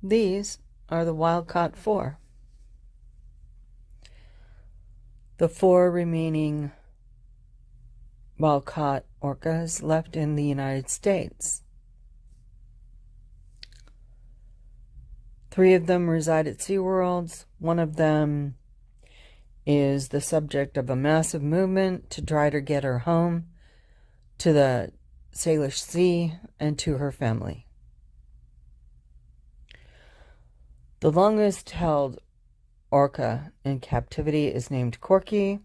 These are the wild caught four. The four remaining wild caught orcas left in the United States. 3 of them reside at SeaWorlds. 1 of them is the subject of a massive movement to try to get her home to the Salish Sea and to her family. The longest held orca in captivity is named Corky.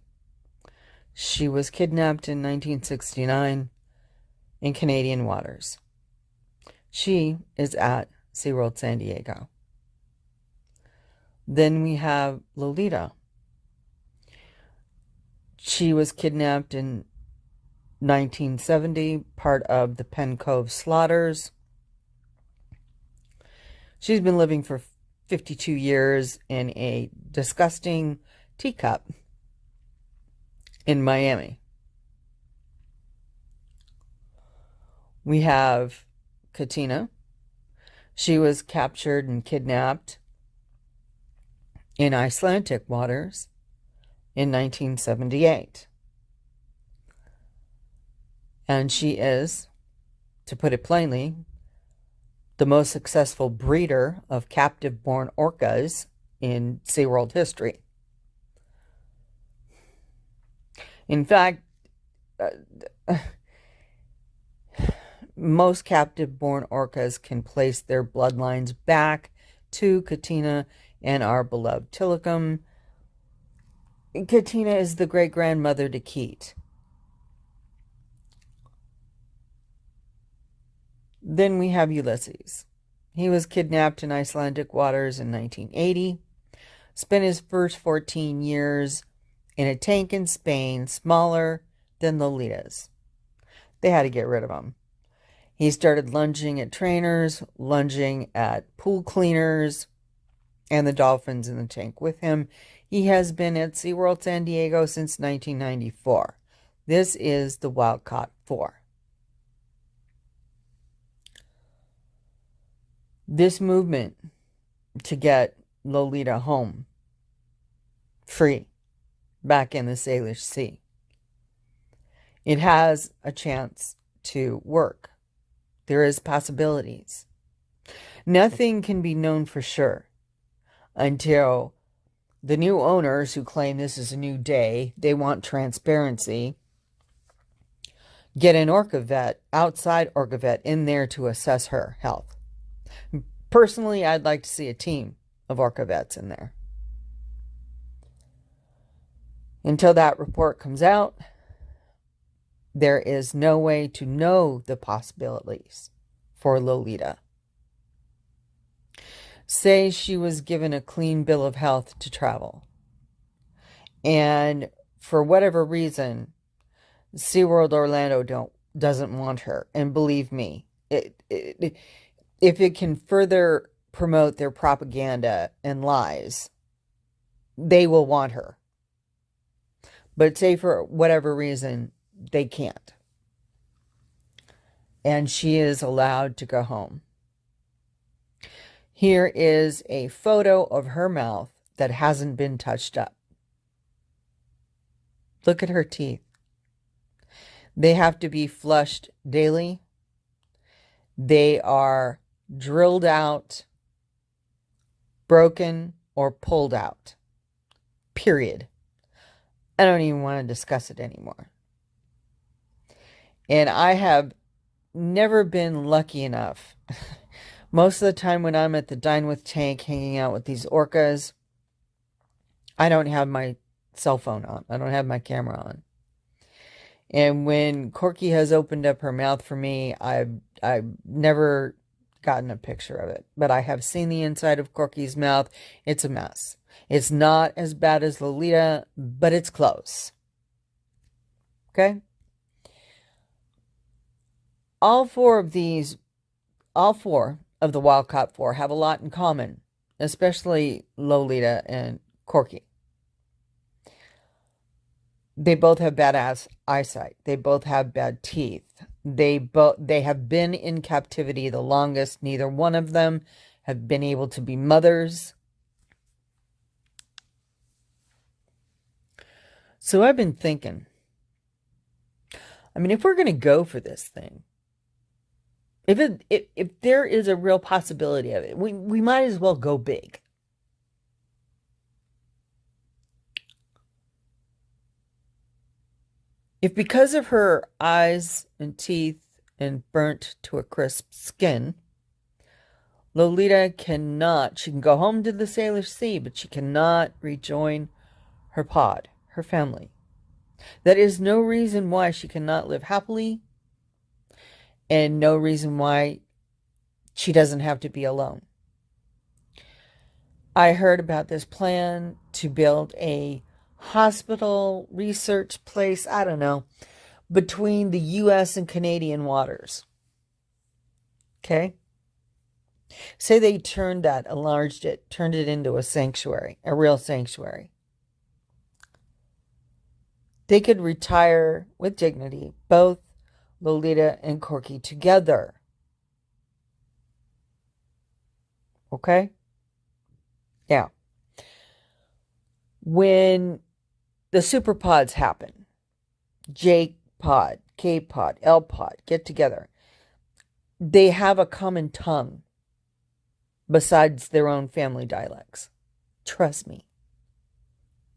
She was kidnapped in 1969 in Canadian waters. She is at SeaWorld San Diego. Then we have Lolita. She was kidnapped in 1970, part of the Penn Cove slaughters. She's been living for 52 years in a disgusting teacup in Miami. We have Katina. She was captured and kidnapped in Icelandic waters in 1978. And she is, to put it plainly, the most successful breeder of captive-born orcas in SeaWorld history. In fact, most captive-born orcas can place their bloodlines back to Katina and our beloved Tilikum. Katina is the great-grandmother to Keat. Then we have Ulysses. He was kidnapped in Icelandic waters in 1980, spent his first 14 years in a tank in Spain, smaller than Lolita's. They had to get rid of him. He started lunging at trainers, lunging at pool cleaners, and the dolphins in the tank with him. He has been at SeaWorld San Diego since 1994. This is the Wild Caught 4. This movement to get Lolita home, free, back in the Salish Sea, it has a chance to work. There is possibilities. Nothing can be known for sure until the new owners, who claim this is a new day, they want transparency, get an orca vet, outside orca vet, in there to assess her health. Personally, I'd like to see a team of orca vets in there. Until that report comes out, there is no way to know the possibilities for Lolita. Say she was given a clean bill of health to travel, and for whatever reason, SeaWorld Orlando doesn't want her. And believe me, if it can further promote their propaganda and lies, they will want her. But say for whatever reason, they can't. And she is allowed to go home. Here is a photo of her mouth that hasn't been touched up. Look at her teeth. They have to be flushed daily. They are drilled out, broken, or pulled out. Period. I don't even want to discuss it anymore. And I have never been lucky enough. Most of the time when I'm at the Dine with Tank hanging out with these orcas, I don't have my cell phone on. I don't have my camera on. And when Corky has opened up her mouth for me, I've never gotten a picture of it. But I have seen the inside of Corky's mouth. It's a mess. It's not as bad as Lolita, but it's close. Okay? All four of the Wild Caught 4 have a lot in common, especially Lolita and Corky. They both have bad eyesight. They both have bad teeth. They have been in captivity the longest. Neither one of them have been able to be mothers. So I've been thinking, I mean, if we're going to go for this thing, if there is a real possibility of it, we might as well go big. If because of her eyes and teeth and burnt to a crisp skin, Lolita she can go home to the Salish Sea, but she cannot rejoin her pod, her family. That is no reason why she cannot live happily, and no reason why she doesn't have to be alone. I heard about this plan to build a hospital research place, I don't know, between the U.S. and Canadian waters. Okay? Say they enlarged it, turned it into a sanctuary, a real sanctuary. They could retire with dignity, both Lolita and Corky together. Okay? Now, when the super pods happen, J pod, K pod, L pod, get together, they have a common tongue besides their own family dialects. Trust me.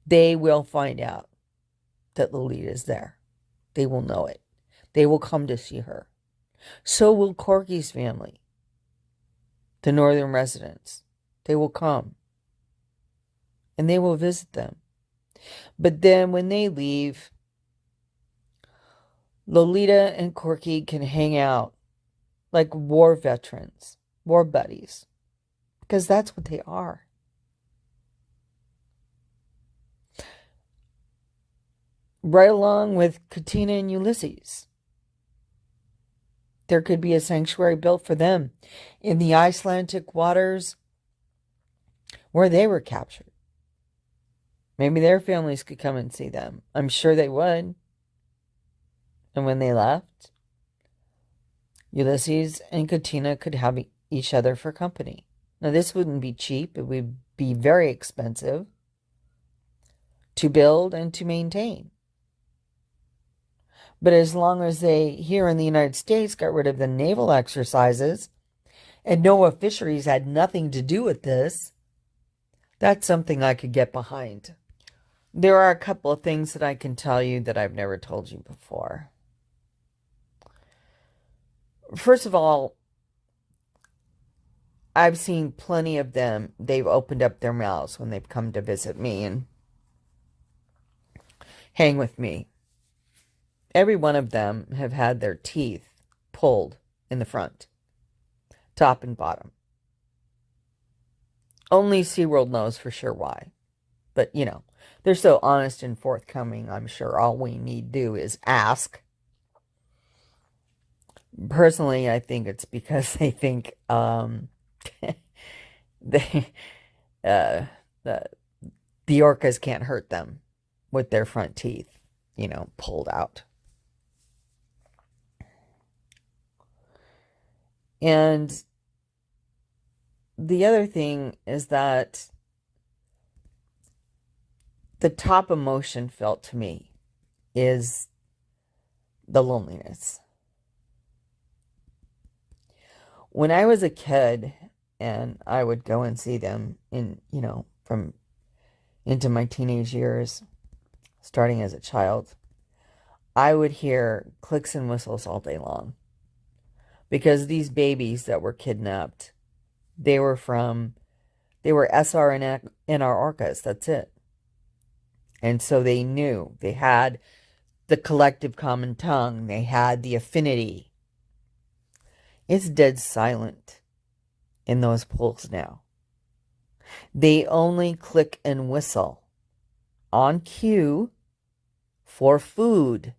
They will find out that Lolita is there. They will know it. They will come to see her. So will Corky's family, the northern residents. They will come. And they will visit them. But then when they leave, Lolita and Corky can hang out like war veterans, war buddies. Because that's what they are. Right along with Katina and Ulysses. There could be a sanctuary built for them in the Icelandic waters where they were captured. Maybe their families could come and see them. I'm sure they would. And when they left, Ulysses and Katina could have each other for company. Now, this wouldn't be cheap. It would be very expensive to build and to maintain. But as long as they, here in the United States, got rid of the naval exercises and NOAA Fisheries had nothing to do with this, that's something I could get behind. There are a couple of things that I can tell you that I've never told you before. First of all, I've seen plenty of them. They've opened up their mouths when they've come to visit me and hang with me. Every one of them have had their teeth pulled in the front, top and bottom. Only SeaWorld knows for sure why. But, you know, they're so honest and forthcoming, I'm sure all we need to do is ask. Personally, I think it's because they think the orcas can't hurt them with their front teeth, you know, pulled out. And the other thing is that the top emotion felt to me is the loneliness. When I was a kid and I would go and see them from into my teenage years, starting as a child, I would hear clicks and whistles all day long. Because these babies that were kidnapped, they were SR and NR orcas, that's it. And so they knew, they had the collective common tongue, they had the affinity. It's dead silent in those pools now. They only click and whistle on cue for food.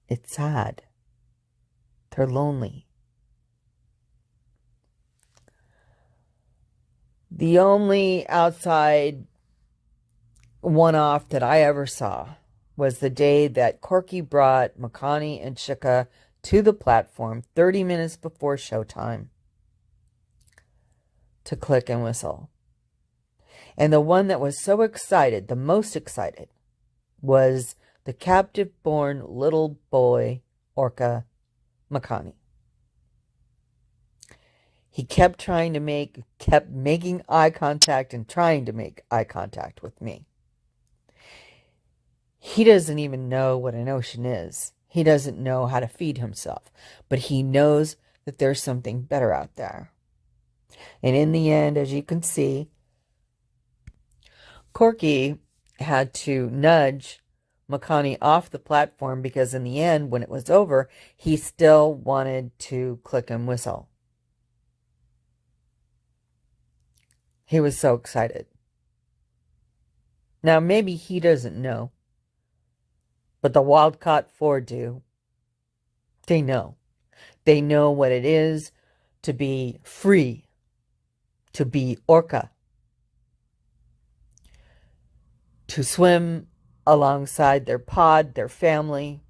It's sad. They're lonely. The only outside one-off that I ever saw was the day that Corky brought Makani and Shika to the platform 30 minutes before showtime. to click and whistle. And the one that was so excited, the most excited, was the captive-born little boy orca, Makani. He kept making eye contact and trying to make eye contact with me. He doesn't even know what an ocean is. He doesn't know how to feed himself, but he knows that there's something better out there. And in the end, as you can see, Corky had to nudge Makani off the platform because in the end, when it was over, he still wanted to click and whistle. He was so excited. Now, maybe he doesn't know, but the Wild Caught 4 do. They know. They know what it is to be free, to be orca, to swim alongside their pod, their family,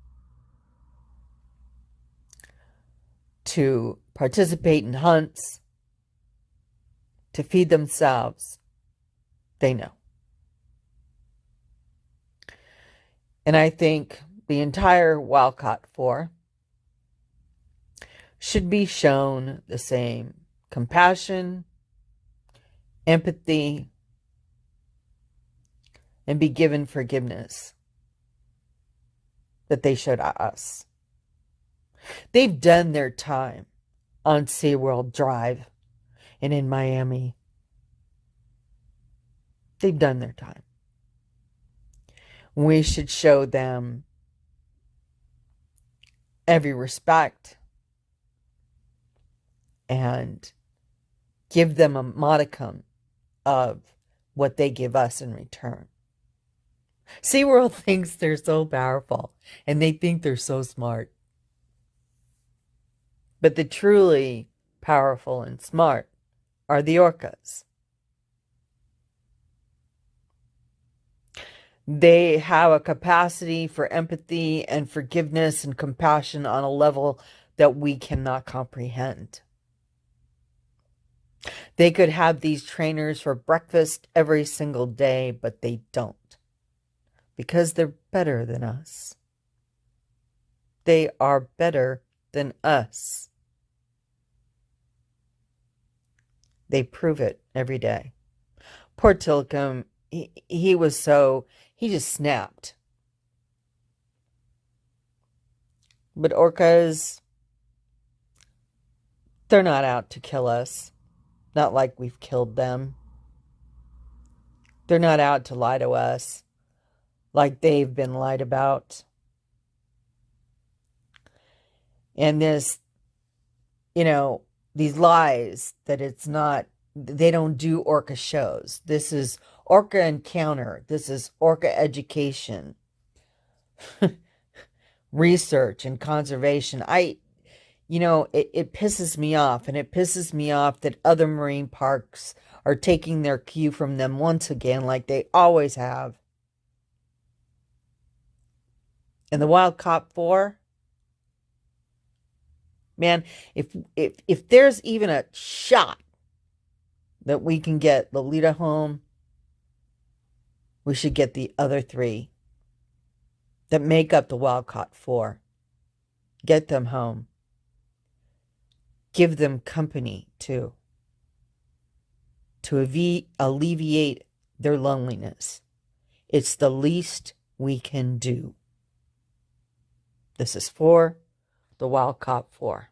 to participate in hunts, to feed themselves. They know. And I think the entire Wild Caught 4 should be shown the same compassion, empathy, and be given forgiveness that they showed us. They've done their time on SeaWorld Drive and in Miami. They've done their time. We should show them every respect and give them a modicum of what they give us in return. SeaWorld thinks they're so powerful and they think they're so smart. But the truly powerful and smart are the orcas. They have a capacity for empathy and forgiveness and compassion on a level that we cannot comprehend. They could have these trainers for breakfast every single day, but they don't. Because they're better than us. They are better than us. They prove it every day. Poor Tillicum, he just snapped. But orcas, they're not out to kill us. Not like we've killed them. They're not out to lie to us like they've been lied about. And this, these lies that they don't do orca shows. This is orca encounter. This is orca education, research and conservation. It pisses me off, and it pisses me off that other marine parks are taking their cue from them once again, like they always have. And the Wild Caught 4, man, if there's even a shot that we can get Lolita home, we should get the other 3 that make up the Wild Caught 4. Get them home. Give them company, too, to alleviate their loneliness. It's the least we can do. This is for the Wild Caught 4.